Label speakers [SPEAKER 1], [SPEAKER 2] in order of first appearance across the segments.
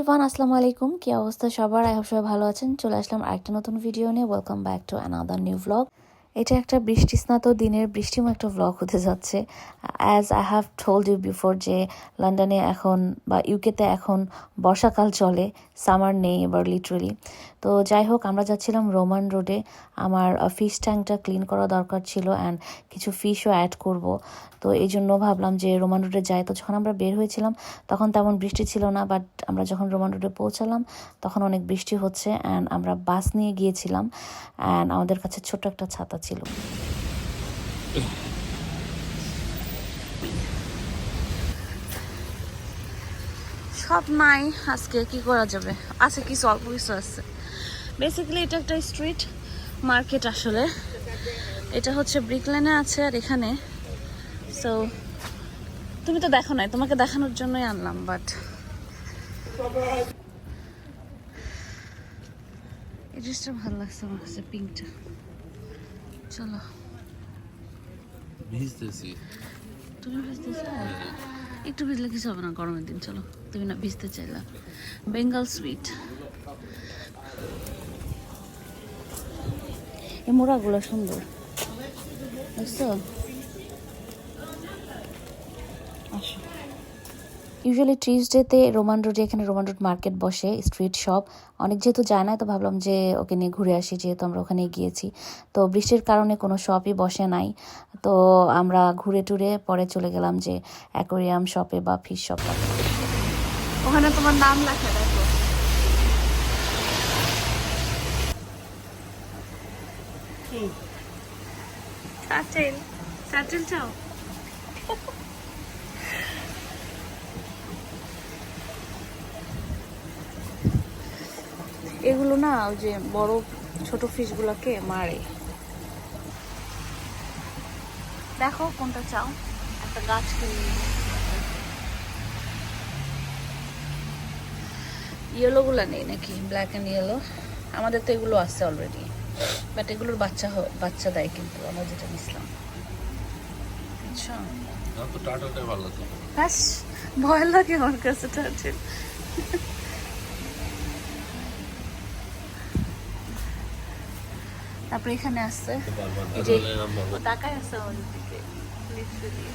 [SPEAKER 1] Everyone, আসসালামু আলাইকুম। কি অবস্থা সবার? আই হোপ সবাই ভালো আছেন। চলে আসলাম আরেকটা নতুন ভিডিও নিয়ে। Welcome back to another new vlog. এটা একটা বৃষ্টিস্নাত দিনের বৃষ্টিময় একটা ভ্লগ হতে যাচ্ছে। As I have told you before যে লন্ডনে এখন বা ইউকেতে এখন বর্ষাকাল চলে, সামার নেই এবার লিটারেলি। তো যাই হোক, আমরা যাচ্ছিলাম রোমান রোডে। আমার ফিশ ট্যাঙ্কটা ক্লিন করা দরকার ছিল অ্যান্ড কিছু ফিশও অ্যাড করব। তো এই জন্য ভাবলাম যে রোমান রোডে যাই। তো যখন আমরা বের হয়েছিলাম তখন তেমন বৃষ্টি ছিল না, বাট আমরা যখন রোমান রোডে পৌঁছালাম তখন অনেক বৃষ্টি হচ্ছে অ্যান্ড আমরা বাস নিয়ে গিয়েছিলাম অ্যান্ড আমাদের কাছে ছোট একটা ছাতা ছিল। সব নাই আজকে, কি করা যাবে? আছে কিছু, অল্প কিছু আছে। বেসিক্যালি এটা একটা স্ট্রিট মার্কেট আসলে। এটা হচ্ছে ব্রিক লেনে আছে আর এখানে। সো তুমি তো দেখো নাই, তোমাকে দেখানোর জন্যই আনলাম। বাট এই ড্রেসটা ভালো লাগছে আমার কাছে, পিঙ্কটা। চলো।
[SPEAKER 2] ভিজতেছি।
[SPEAKER 1] তুমি ভিজতেছো? একটু ভিজলে কিছু হবে না, গরমের দিন। চলো, তুমি না ভিজতে চাইলা। বেঙ্গল সুইট, এই মোড়াগুলো সুন্দর, বুঝছো? আসো। ইউজুয়ালি টিউসডেতে রোমান রোডে, এখানে রোমান রোড মার্কেট বসে, স্ট্রিট শপ। অনেক যেহেতু যায় না, তো ভাবলাম যে ওকে নিয়ে ঘুরে আসি, যেহেতু আমরা ওখানে গিয়েছি। তো বৃষ্টির কারণে কোনো শপই বসে নাই। তো আমরা ঘুরে টুরে পরে চলে গেলাম যে অ্যাকোরিয়াম শপে বা ফিশ শপে। ওখানে তোমার নাম লেখা, দেখো। চাটেল, চাটেল চাও? এগুলো না ওই যে বড় ছোট ফিশগুলোকে মারে। দেখো কোনটা চাও, একটা গাছ কিনে। ইয়েলো গুলা নেই নাকি? ব্ল্যাক অ্যান্ড ইয়েলো আমাদের তো এগুলো আছে অলরেডি, বাট এগুলোর বাচ্চা দেয় কিন্তু আমরা যেটা নিছিলাম। আচ্ছা,
[SPEAKER 2] আমার তো টাটাটাই ভালো লাগে।
[SPEAKER 1] ব্যাস, ভয় লাগে আমার কাছে টার্টেল। তারপরে এখানে আসছে এই যে টাকায় আছে আমাদের দিকে লিটারালি।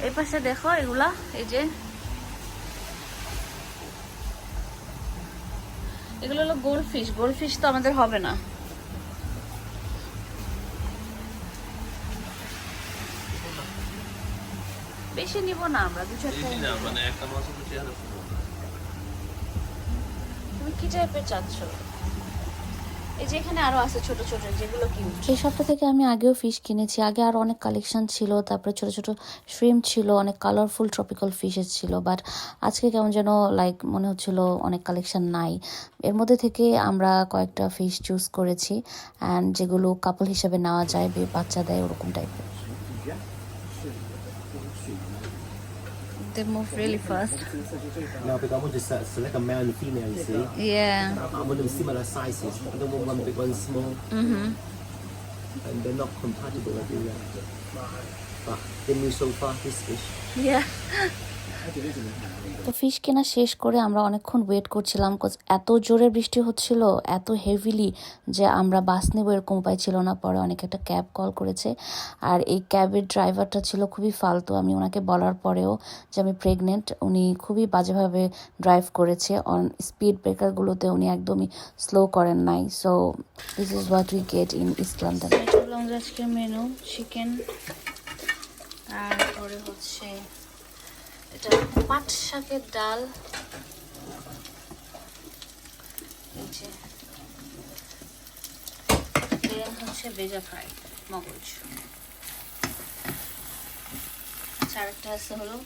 [SPEAKER 1] এই পাশে দেখো এগুলা, এই যে এগুলো হলো গোল্ডফিশ। গোল্ডফিশ তো আমাদের হবে না। বেশি নিব না আমরা, দু চারটা।
[SPEAKER 2] মানে একটা মাছ
[SPEAKER 1] তুমি কি টাইপের চাচ্ছ? এই যে এখানে আরো আছে ছোট ছোট, যেগুলো কিউট। এই সপ্তাহ থেকে আমি আগেও ফিশ কিনেছি। আগে আরো অনেক কালেকশন ছিল, তারপরে ছোট ছোট শ্রিম্প ছিল, অনেক কালারফুল ট্রপিক্যাল ফিশেস ছিল। বাট আজকে কেমন যেন লাইক মনে হচ্ছিল অনেক কালেকশন নাই। এর মধ্যে থেকে আমরা কয়েকটা ফিশ চুজ করেছি অ্যান্ড যেগুলো কাপল হিসেবে নেওয়া যায়, বাচ্চা দেয় ওরকম টাইপের। They move really fast.
[SPEAKER 3] No, because I want to select a male and female, you see.
[SPEAKER 1] Yeah.
[SPEAKER 3] I want them similar sizes. I don't want one big, one small. And they're not compatible, I do that. But they move so fast, this fish.
[SPEAKER 1] Yeah. তো fish কেনা শেষ করে আমরা অনেকক্ষণ wait করছিলাম, because এত জোরে বৃষ্টি হচ্ছিল, এত হেভিলি, যে আমরা বাস নেব এরকম উপায় ছিল না। পরে অনেক একটা ক্যাব কল করেছে, আর এই ক্যাবের ড্রাইভারটা ছিল খুবই ফালতু। আমি ওনাকে বলার পরেও যে আমি প্রেগনেন্ট, উনি খুবই বাজেভাবে ড্রাইভ করেছে। অন স্পিড ব্রেকারগুলোতে উনি একদমই স্লো করেন নাই। So this is what we get in east London. আজকে মেনু চিকেন, তারপরে হচ্ছে এটা পাট শাকের ডাল, হচ্ছে ভেজা ফ্রাই মগজ, আরেকটা আছে হলো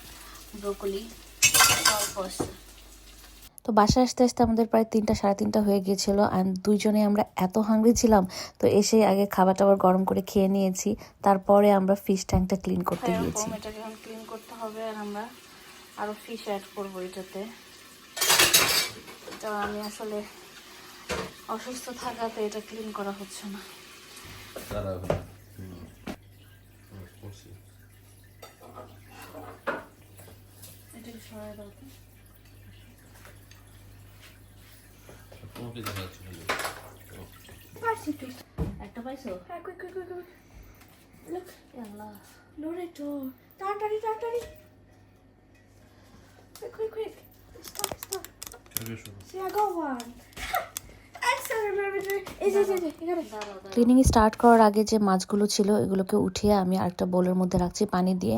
[SPEAKER 1] ব্রোকলি। তো বাসায় আসতে আসতে আমাদের প্রায় 3টা সাড়ে 3টা হয়ে গিয়েছিল অ্যান্ড দুইজনে আমরা এত হাংরি ছিলাম। তো এসে আগে খাবার টাবার গরম করে খেয়ে নিয়েছি, তারপরে আমরা ফিশ ট্যাঙ্কটা ক্লিন করতে গিয়েছি। এটাকে এখন ক্লিন করতে হবে আর আমরা আরো ফিশ অ্যাড করবো এটাতে। তো আমি আসলে অসুস্থ থাকাতে এটা ক্লিন করা হচ্ছে না।
[SPEAKER 2] তোমাকে দেখা যাচ্ছে খালি। ও,
[SPEAKER 4] পারছি তো
[SPEAKER 1] একটা পাইছো?
[SPEAKER 4] হ্যাঁ quick quick quick quick look
[SPEAKER 1] আল্লাহ,
[SPEAKER 4] Loreto তাড়াতাড়ি তাড়াতাড়ি quick quick quick stop
[SPEAKER 2] ছেড়ে শুরু।
[SPEAKER 4] see I got one excellent এই যে এখানে
[SPEAKER 1] ক্লিনিং স্টার্ট করার আগে যে মাছগুলো ছিল এগুলোকে উঠিয়ে আমি আরেকটা বোলের মধ্যে রাখছি পানি দিয়ে,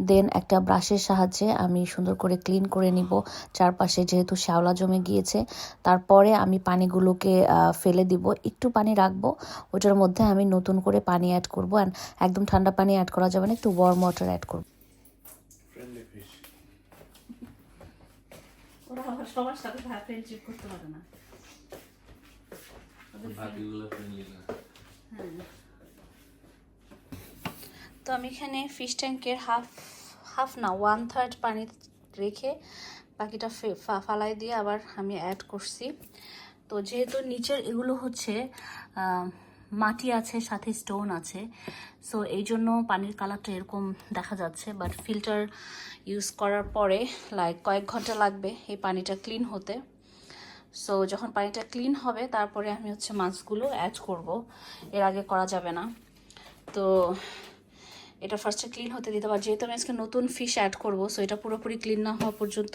[SPEAKER 1] দেন একটা ব্রাশের সাহায্যে আমি সুন্দর করে ক্লিন করে নিব চারপাশে, যেহেতু শ্যাওলা জমে গিয়েছে। তারপরে আমি পানিগুলোকে ফেলে দিব, একটু পানি রাখবো, ওটার মধ্যে আমি নতুন করে পানি অ্যাড করবো। অ্যান্ড একদম ঠান্ডা পানি অ্যাড করা যাবে না, একটু ওয়ার্ম ওয়াটার অ্যাড করবো।
[SPEAKER 2] Friendly fish.
[SPEAKER 1] ওরা আবার সবার সাথে ফ্রেন্ডশিপ করতে পারে না।
[SPEAKER 2] বাকিগুলো ফ্রেন্ডলি না।
[SPEAKER 1] তো আমি এখানে ফিশ ট্যাঙ্কের হাফ না 1/3 পানি রেখে বাকিটা ফালাই দিয়ে আবার আমি অ্যাড করছি। তো যেহেতু নিচের এগুলো হচ্ছে মাটি আছে, সাথে স্টোন আছে, সো এই জন্য পানির কালারটা এরকম দেখা যাচ্ছে। বাট ফিল্টার ইউজ করার পরে কয়েক ঘন্টা লাগবে এই পানিটা ক্লিন হতে। সো যখন পানিটা ক্লিন হবে তারপরে আমি হচ্ছে মাছগুলো অ্যাড করব, এর আগে করা যাবে না। তো এটা ফার্স্টে ক্লিন হতে দিতে হবে, যেহেতু আমি আজকে নতুন ফিশ অ্যাড করব, সো এটা পুরোপুরি ক্লিন না হওয়া পর্যন্ত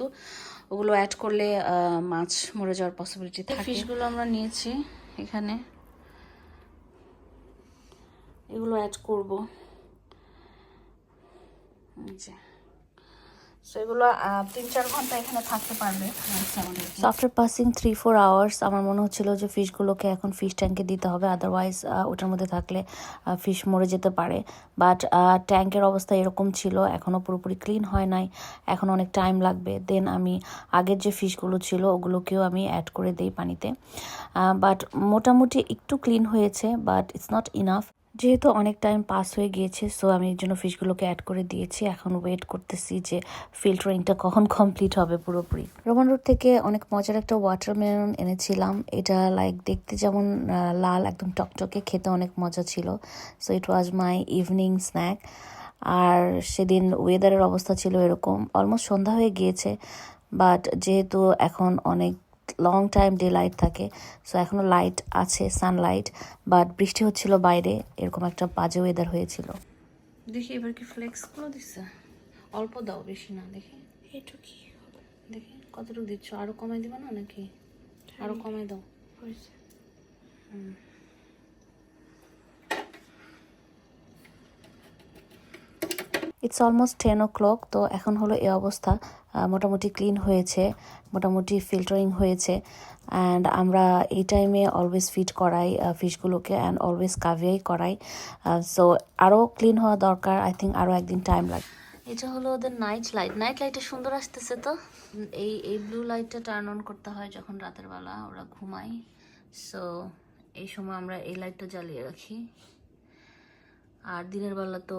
[SPEAKER 1] ওগুলো অ্যাড করলে মাছ মরে যাওয়ার পসিবিলিটি থাকে। ফিশগুলো আমরা নিয়েছি এখানে, এগুলো অ্যাড করব। সো এগুলো 3-4 ঘন্টা এখানে থাকতে পারবে। সো আফটার পাসিং 3-4 আওয়ার্স আমার মনে হচ্ছিল যে ফিশগুলোকে এখন ফিশ ট্যাঙ্কে দিতে হবে, আদারওয়াইজ ওটার মধ্যে থাকলে ফিশ মরে যেতে পারে। বাট ট্যাঙ্কের অবস্থা এরকম ছিল, এখনও পুরোপুরি ক্লিন হয় নাই, এখন অনেক টাইম লাগবে। দেন আমি আগের যে ফিশগুলো ছিল ওগুলোকেও আমি অ্যাড করে দিই পানিতে। বাট মোটামুটি একটু ক্লিন হয়েছে, বাট ইটস নট ইনাফ। যেহেতু অনেক টাইম পাস হয়ে গিয়েছে, সো আমি এর জন্য ফিশগুলোকে অ্যাড করে দিয়েছি। এখন ওয়েট করতেছি যে ফিল্টারিংটা কখন কমপ্লিট হবে পুরোপুরি। রোমান রোড থেকে অনেক মজার একটা ওয়াটারমেলন এনেছিলাম, এটা দেখতে যেমন লাল, একদম টকটকে, খেতে অনেক মজা ছিল। So it was my evening snack. আর সেদিন ওয়েদারের অবস্থা ছিল এরকম, অলমোস্ট সন্ধ্যা হয়ে গিয়েছে, বাট যেহেতু এখন অনেক লং টাইম ডে লাইট থাকে, সো এখনও লাইট আছে, সানলাইট, বাট বৃষ্টি হচ্ছিল বাইরে, এরকম একটা বাজে ওয়েদার হয়েছিল। দেখি এবার কি ফ্লেক্সগুলো দিচ্ছে, অল্প দাও, বেশি না। দেখি
[SPEAKER 4] এটা কি
[SPEAKER 1] দেখি কতটুকু দিচ্ছ, আরো কমাই দিবা না নাকি? আরো কমাই দাও। ইটস অলমোস্ট 10 o'clock, তো এখন হলো এই অবস্থা। মোটামুটি ক্লিন হয়েছে, মোটামুটি ফিল্টারিং হয়েছে। অ্যান্ড আমরা এই টাইমে অলওয়েজ ফিড করাই ফিশগুলোকে, অ্যান্ড অলওয়েজ কাভিয়াই করাই। সো আরও ক্লিন হওয়া দরকার, আই থিঙ্ক আরও একদিন টাইম লাগে। এটা হলো ওদের নাইট লাইটটা সুন্দর আসতেছে। তো এই ব্লু লাইটটা টার্ন অন করতে হয় যখন রাতের বেলা ওরা ঘুমায়, সো এই সময় আমরা এই লাইটটা জ্বালিয়ে রাখি। আর দিনের বেলা তো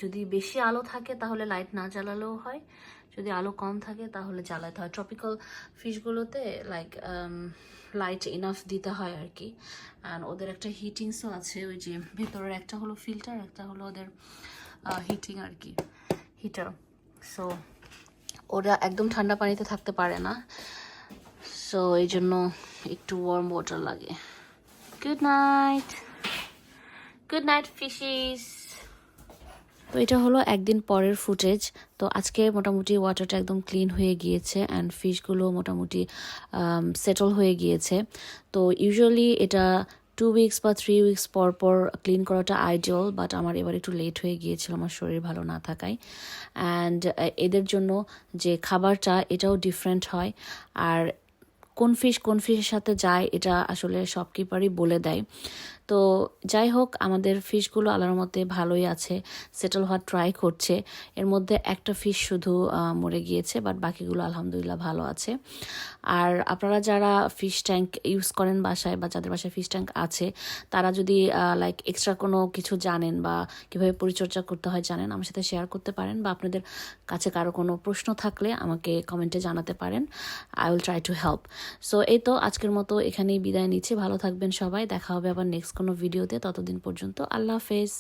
[SPEAKER 1] যদি বেশি আলো থাকে তাহলে লাইট না জ্বালালেও হয়, যদি আলো কম থাকে তাহলে জ্বালাতে হয়। ট্রপিক্যাল ফিশগুলোতে লাইট ইনাফ দিতে হয় আর কি। অ্যান্ড ওদের একটা হিটিংসও আছে, ওই যে ভেতরের একটা হলো ফিল্টার, একটা হলো ওদের হিটিং আর কি, হিটার। সো ওরা একদম ঠান্ডা পানিতে থাকতে পারে না, সো এই জন্য একটু ওয়ার্ম ওয়াটার লাগে। Good night ফিশিস। তো এটা হলো একদিন পরের ফুটেজ। তো আজকে মোটামুটি ওয়াটারটা একদম ক্লিন হয়ে গিয়েছে, অ্যান্ড ফিশগুলো মোটামুটি সেটল হয়ে গিয়েছে। তো ইউজুয়ালি এটা 2 weeks বা 3 weeks পর পর ক্লিন করাটা আইডিয়াল, বাট আমার এবার একটু লেট হয়ে গিয়েছিল আমার শরীর ভালো না থাকায়। অ্যান্ড এদের জন্য যে খাবারটা এটাও ডিফারেন্ট হয়, আর কোন ফিশের সাথে যায় এটা আসলে শপকিপারই বলে দেয়। তো যাই হোক, আমাদের ফিশগুলো আল্লাহর মতে ভালোই আছে, সেটেল হওয়ার ট্রাই করছে। এর মধ্যে একটা ফিশ শুধু মরে গিয়েছে, বাট বাকিগুলো আলহামদুলিল্লাহ ভালো আছে। আর আপনারা যারা ফিশ ট্যাঙ্ক ইউজ করেন বাসায়, বা যাদের বাসায় ফিশ ট্যাঙ্ক আছে, তারা যদি এক্সট্রা কোনো কিছু জানেন বা কীভাবে পরিচর্যা করতে হয় জানেন, আমার সাথে শেয়ার করতে পারেন, বা আপনাদের কাছে কারো কোনো প্রশ্ন থাকলে আমাকে কমেন্টে জানাতে পারেন। I will try to help. So এই তো আজকের মতো এখানেই বিদায় নিচ্ছি। ভালো থাকবেন সবাই, দেখা হবে আবার নেক্সট কোনো ভিডিওতে। ততদিন পর্যন্ত আল্লাহ হাফেজ।